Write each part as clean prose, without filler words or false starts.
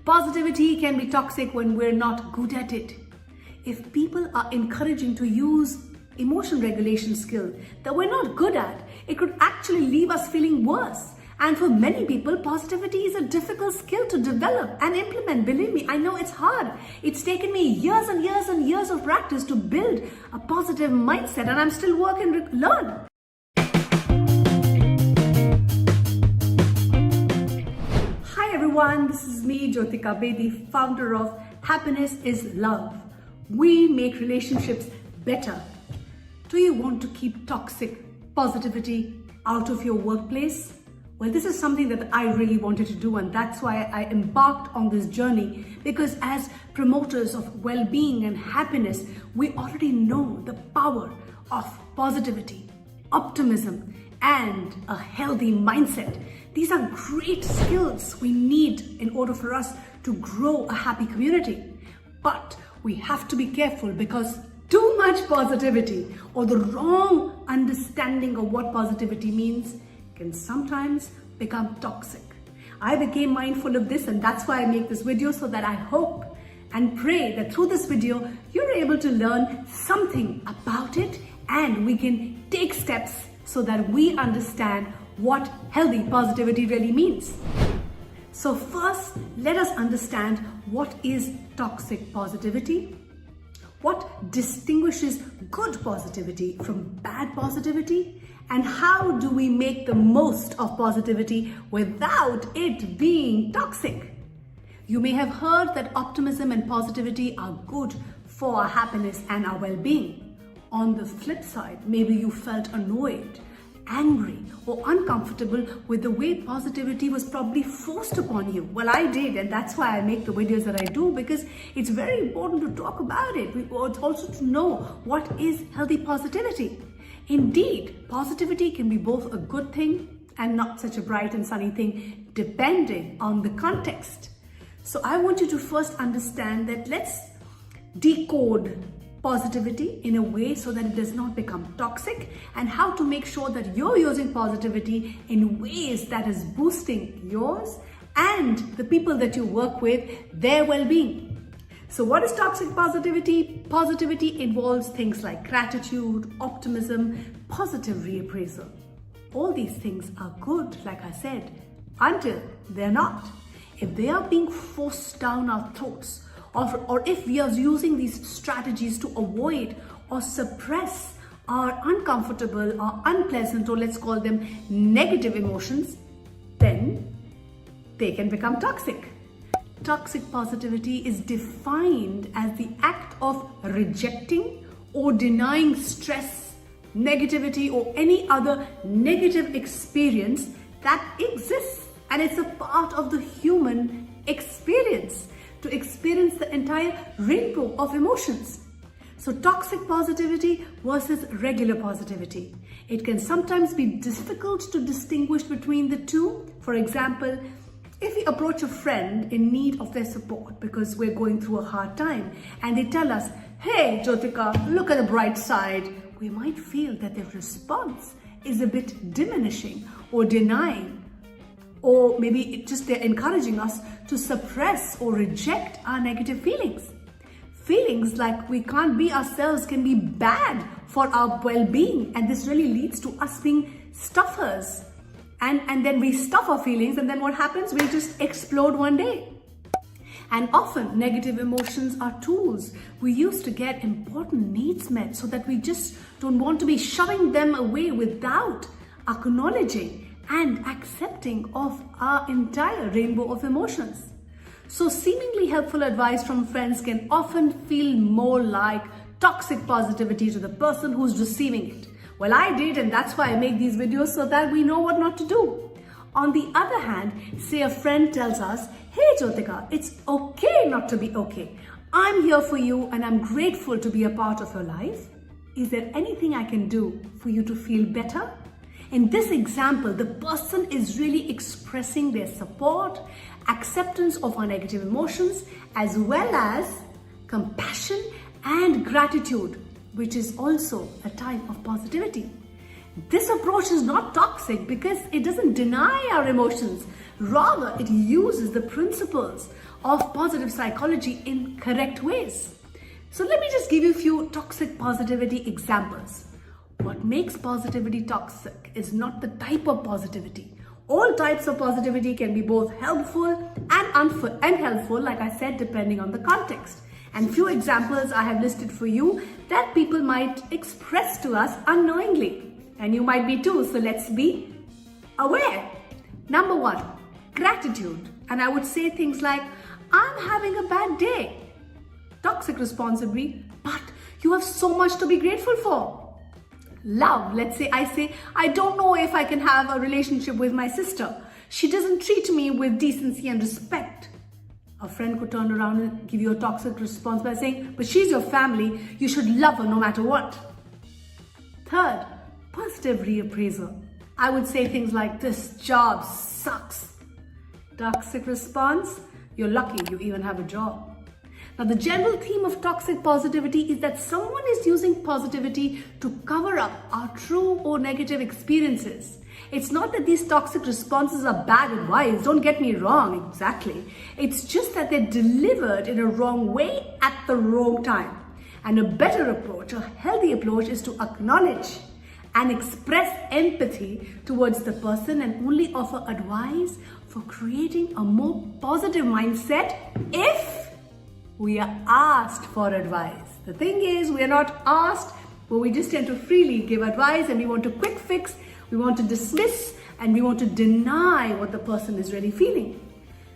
Positivity can be toxic when we're not good at it. If people are encouraging to use emotion regulation skill that we're not good at, it could actually leave us feeling worse. And for many people, positivity is a difficult skill to develop and implement. Believe me, I know it's hard. It's taken me years and years and years of practice to build a positive mindset, and I'm still working to learn. Hi everyone, this is me, Jyotika Bedi, founder of Happiness is Love. We make relationships better. Do you want to keep toxic positivity out of your workplace? Well, this is something that I really wanted to do, and that's why I embarked on this journey, because as promoters of well-being and happiness, we already know the power of positivity, optimism, and a healthy mindset. These are great skills we need in order for us to grow a happy community. But we have to be careful, because too much positivity or the wrong understanding of what positivity means can sometimes become toxic. I became mindful of this, and that's why I make this video, so that I hope and pray that through this video you're able to learn something about it, and we can take steps so that we understand what healthy positivity really means. So first, let us understand what is toxic positivity, what distinguishes good positivity from bad positivity, and how do we make the most of positivity without it being toxic. You may have heard that optimism and positivity are good for our happiness and our well-being. On the flip side, maybe you felt annoyed, angry, or uncomfortable with the way positivity was probably forced upon you. Well, I did, and that's why I make the videos that I do, because it's very important to talk about it. It's also to know what is healthy positivity. Indeed, positivity can be both a good thing and not such a bright and sunny thing, depending on the context. So I want you to first understand that let's decode positivity in a way so that it does not become toxic, and how to make sure that you're using positivity in ways that is boosting yours and the people that you work with, their well-being. So what is toxic positivity? Positivity involves things like gratitude, optimism, positive reappraisal. All these things are good, like I said, until they're not. If they are being forced down our throats, or if we are using these strategies to avoid or suppress our uncomfortable or unpleasant, or let's call them negative emotions, then they can become toxic. Toxic positivity is defined as the act of rejecting or denying stress, negativity, or any other negative experience that exists, and it's a part of the human experience to experience the entire rainbow of emotions. So toxic positivity versus regular positivity. It can sometimes be difficult to distinguish between the two. For example, if we approach a friend in need of their support because we're going through a hard time, and they tell us, "Hey Jyotika, look at the bright side," we might feel that their response is a bit diminishing or denying, or maybe they're encouraging us to suppress or reject our negative feelings. Feelings like we can't be ourselves can be bad for our well-being, and this really leads to us being stuffers. And then we stuff our feelings, and then what happens? We just explode one day. And often negative emotions are tools we use to get important needs met, so that we just don't want to be shoving them away without acknowledging and accepting of our entire rainbow of emotions. So seemingly helpful advice from friends can often feel more like toxic positivity to the person who's receiving it. Well, I did, and that's why I make these videos, so that we know what not to do. On the other hand, say a friend tells us, "Hey Jyotika, it's okay not to be okay. I'm here for you and I'm grateful to be a part of your life. Is there anything I can do for you to feel better?" In this example, the person is really expressing their support, acceptance of our negative emotions, as well as compassion and gratitude, which is also a type of positivity. This approach is not toxic because it doesn't deny our emotions. Rather, it uses the principles of positive psychology in correct ways. So let me just give you a few toxic positivity examples. What makes positivity toxic is not the type of positivity. All types of positivity can be both helpful and unhelpful, like I said, depending on the context. And few examples I have listed for you that people might express to us unknowingly. And you might be too, so let's be aware. Number one, gratitude. And I would say things like, I'm having a bad day. Toxic response would be, but you have so much to be grateful for. Love. Let's say I say, I don't know if I can have a relationship with my sister. She doesn't treat me with decency and respect. A friend could turn around and give you a toxic response by saying, but she's your family. You should love her no matter what. Third, positive reappraisal. I would say things like, this job sucks. Toxic response, you're lucky you even have a job. Now, the general theme of toxic positivity is that someone is using positivity to cover up our true or negative experiences. It's not that these toxic responses are bad advice, don't get me wrong, exactly. It's just that they're delivered in a wrong way at the wrong time. And a better approach, a healthy approach, is to acknowledge and express empathy towards the person and only offer advice for creating a more positive mindset if we are asked for advice. The thing is, we are not asked, but we just tend to freely give advice, and we want to quick fix, we want to dismiss, and we want to deny what the person is really feeling.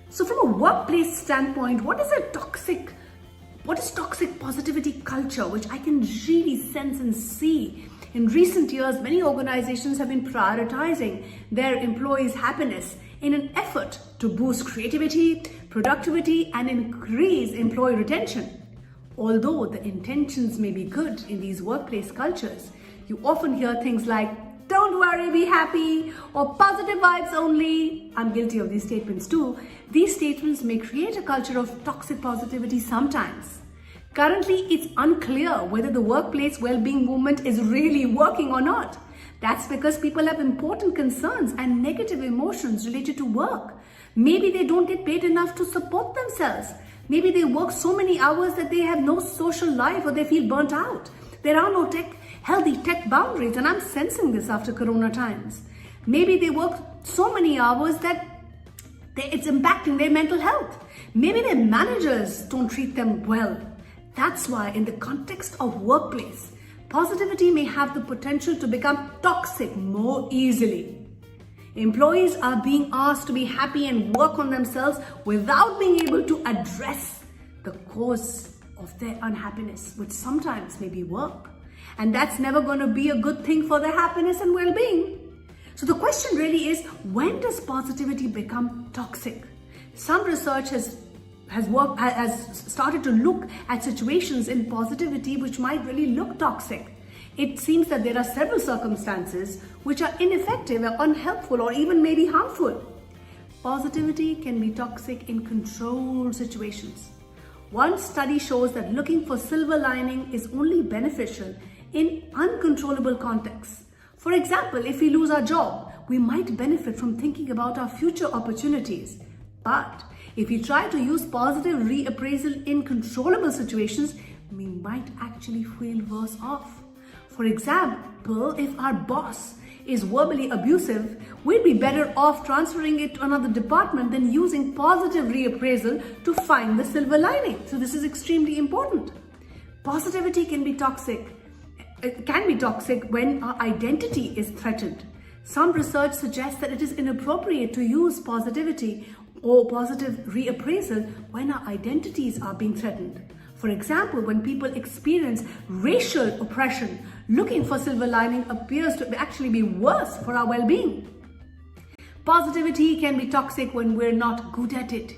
So from a workplace standpoint, what is toxic positivity culture, which I can really sense and see? In recent years, many organizations have been prioritizing their employees' happiness in an effort to boost creativity, productivity, and increase employee retention. Although the intentions may be good in these workplace cultures, you often hear things like, don't worry, be happy, or positive vibes only. I'm guilty of these statements too. These statements may create a culture of toxic positivity sometimes. Currently, it's unclear whether the workplace well-being movement is really working or not. That's because people have important concerns and negative emotions related to work. Maybe they don't get paid enough to support themselves. Maybe they work so many hours that they have no social life or they feel burnt out. There are no healthy tech boundaries, and I'm sensing this after Corona times. Maybe they work so many hours that it's impacting their mental health. Maybe their managers don't treat them well. That's why in the context of workplace, positivity may have the potential to become toxic more easily. Employees are being asked to be happy and work on themselves without being able to address the cause of their unhappiness, which sometimes may be work. And that's never going to be a good thing for their happiness and well-being. So the question really is, when does positivity become toxic? Some research has started to look at situations in positivity which might really look toxic. It seems that there are several circumstances which are ineffective or unhelpful or even maybe harmful. Positivity can be toxic in controlled situations. One study shows that looking for silver lining is only beneficial in uncontrollable contexts. For example, if we lose our job, we might benefit from thinking about our future opportunities. But if we try to use positive reappraisal in controllable situations, we might actually feel worse off. For example, if our boss is verbally abusive, we'd be better off transferring it to another department than using positive reappraisal to find the silver lining. So this is extremely important. Positivity can be toxic. It can be toxic when our identity is threatened. Some research suggests that it is inappropriate to use positivity or positive reappraisal when our identities are being threatened. For example, when people experience racial oppression, looking for silver lining appears to actually be worse for our well-being. Positivity can be toxic when we're not good at it.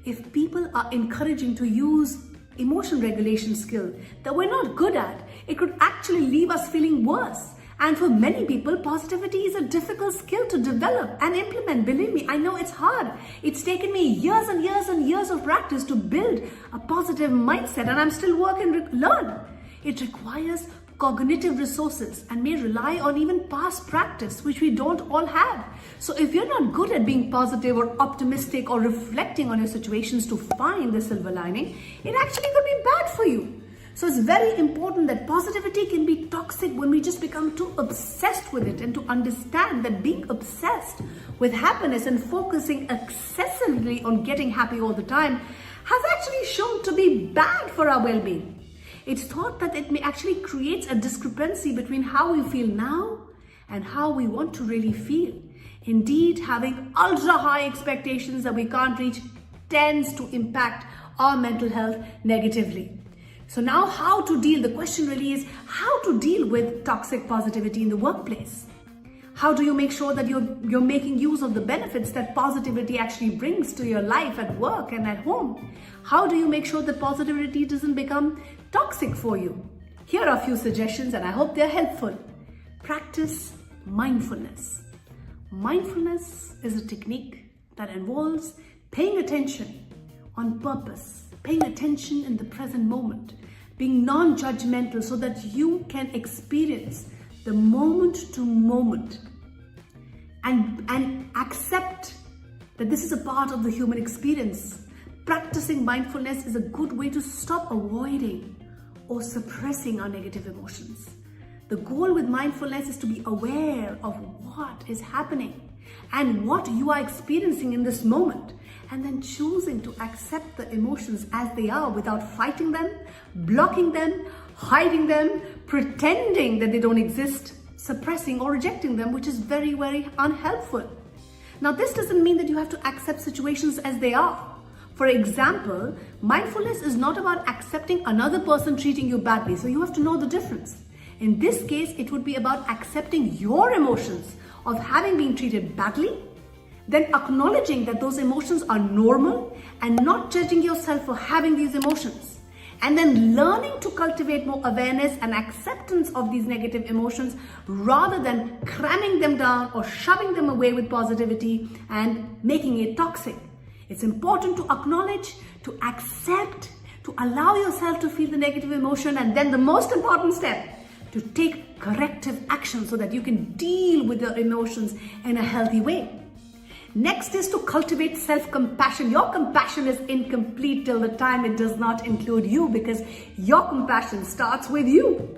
If people are encouraging to use emotion regulation skill that we're not good at, it could actually leave us feeling worse. And for many people, positivity is a difficult skill to develop and implement. Believe me, I know it's hard. It's taken me years and years and years of practice to build a positive mindset, and I'm still working to learn. It requires cognitive resources and may rely on even past practice, which we don't all have. So if you're not good at being positive or optimistic or reflecting on your situations to find the silver lining, it actually could be bad for you. So it's very important that positivity can be toxic when we just become too obsessed with it, and to understand that being obsessed with happiness and focusing excessively on getting happy all the time has actually shown to be bad for our well-being. It's thought that it may actually create a discrepancy between how we feel now and how we want to really feel. Indeed, having ultra high expectations that we can't reach tends to impact our mental health negatively. So now the question really is how to deal with toxic positivity in the workplace. How do you make sure that you're making use of the benefits that positivity actually brings to your life at work and at home? How do you make sure that positivity doesn't become toxic for you? Here are a few suggestions and I hope they're helpful. Practice mindfulness. Mindfulness is a technique that involves paying attention on purpose, paying attention in the present moment, being non-judgmental so that you can experience the moment to moment and accept that this is a part of the human experience. Practicing mindfulness is a good way to stop avoiding or suppressing our negative emotions. The goal with mindfulness is to be aware of what is happening and what you are experiencing in this moment, and then choosing to accept the emotions as they are without fighting them, blocking them, hiding them, pretending that they don't exist, suppressing or rejecting them, which is very, very unhelpful. Now, this doesn't mean that you have to accept situations as they are. For example, mindfulness is not about accepting another person treating you badly, so you have to know the difference. In this case, it would be about accepting your emotions of having been treated badly, then acknowledging that those emotions are normal and not judging yourself for having these emotions, and then learning to cultivate more awareness and acceptance of these negative emotions rather than cramming them down or shoving them away with positivity and making it toxic. It's important to acknowledge, to accept, to allow yourself to feel the negative emotion, and then the most important step, to take corrective action so that you can deal with your emotions in a healthy way. Next is to cultivate self-compassion. Your compassion is incomplete till the time it does not include you, because your compassion starts with you.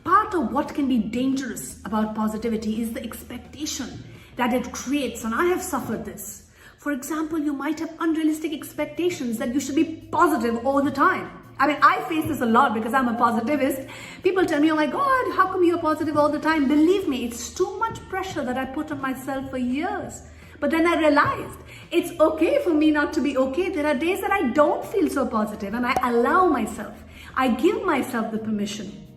Part of what can be dangerous about positivity is the expectation that it creates, and I have suffered this. For example, you might have unrealistic expectations that you should be positive all the time. I mean, I face this a lot because I'm a positivist. People tell me, oh my God, how come you're positive all the time? Believe me, it's too much pressure that I put on myself for years. But then I realized it's okay for me not to be okay. There are days that I don't feel so positive, and I allow myself, I give myself the permission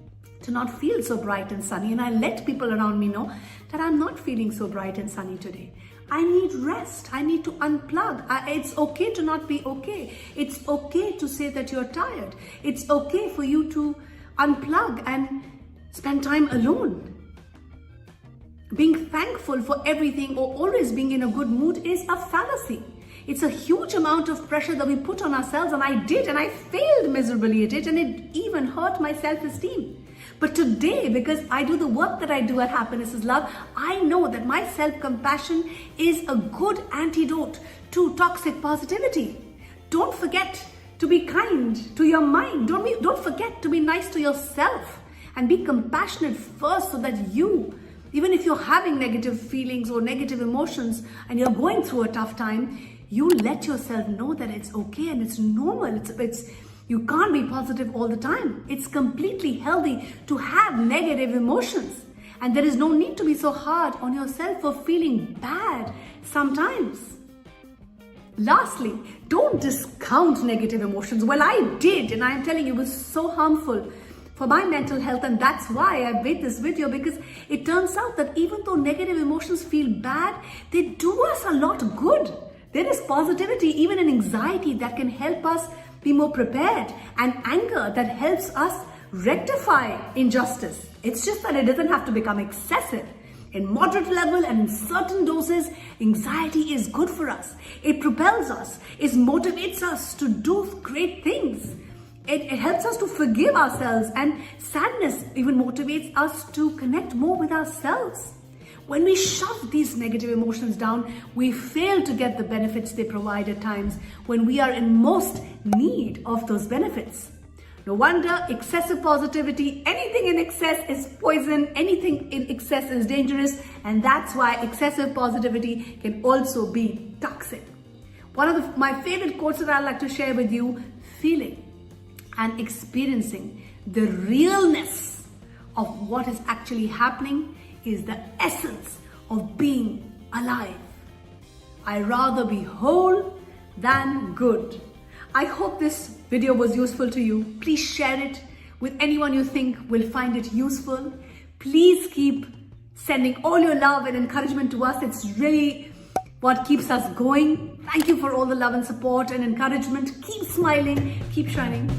to not feel so bright and sunny, and I let people around me know that I'm not feeling so bright and sunny today. I need rest. I need to unplug. It's okay to not be okay. It's okay to say that you're tired. It's okay for you to unplug and spend time alone. Being thankful for everything or always being in a good mood is a fallacy. It's a huge amount of pressure that we put on ourselves, and I did, and I failed miserably at it, and it even hurt my self-esteem. But today, because I do the work that I do at Happiness is Love, I know that my self-compassion is a good antidote to toxic positivity. Don't forget to be kind to your mind. Don't forget to be nice to yourself, and be compassionate first, so that you, even if you're having negative feelings or negative emotions and you're going through a tough time, you let yourself know that it's okay and it's normal. You can't be positive all the time. It's completely healthy to have negative emotions. And there is no need to be so hard on yourself for feeling bad sometimes. Lastly, don't discount negative emotions. Well, I did, and I'm telling you, it was so harmful for my mental health, and that's why I made this video, because it turns out that even though negative emotions feel bad, they do us a lot of good. There is positivity, even in anxiety, that can help us be more prepared, and anger that helps us rectify injustice. It's just that it doesn't have to become excessive. In moderate level and in certain doses, anxiety is good for us. It propels us, it motivates us to do great things. It helps us to forgive ourselves, and sadness even motivates us to connect more with ourselves. When we shove these negative emotions down, we fail to get the benefits they provide at times when we are in most need of those benefits. No wonder excessive positivity, anything in excess is poison, anything in excess is dangerous, and that's why excessive positivity can also be toxic. One of my favorite quotes that I'd like to share with you: feeling and experiencing the realness of what is actually happening is the essence of being alive. I rather be whole than good. I hope this video was useful to you. Please share it with anyone you think will find it useful. Please keep sending all your love and encouragement to us. It's really what keeps us going. Thank you for all the love and support and encouragement. Keep smiling, keep shining.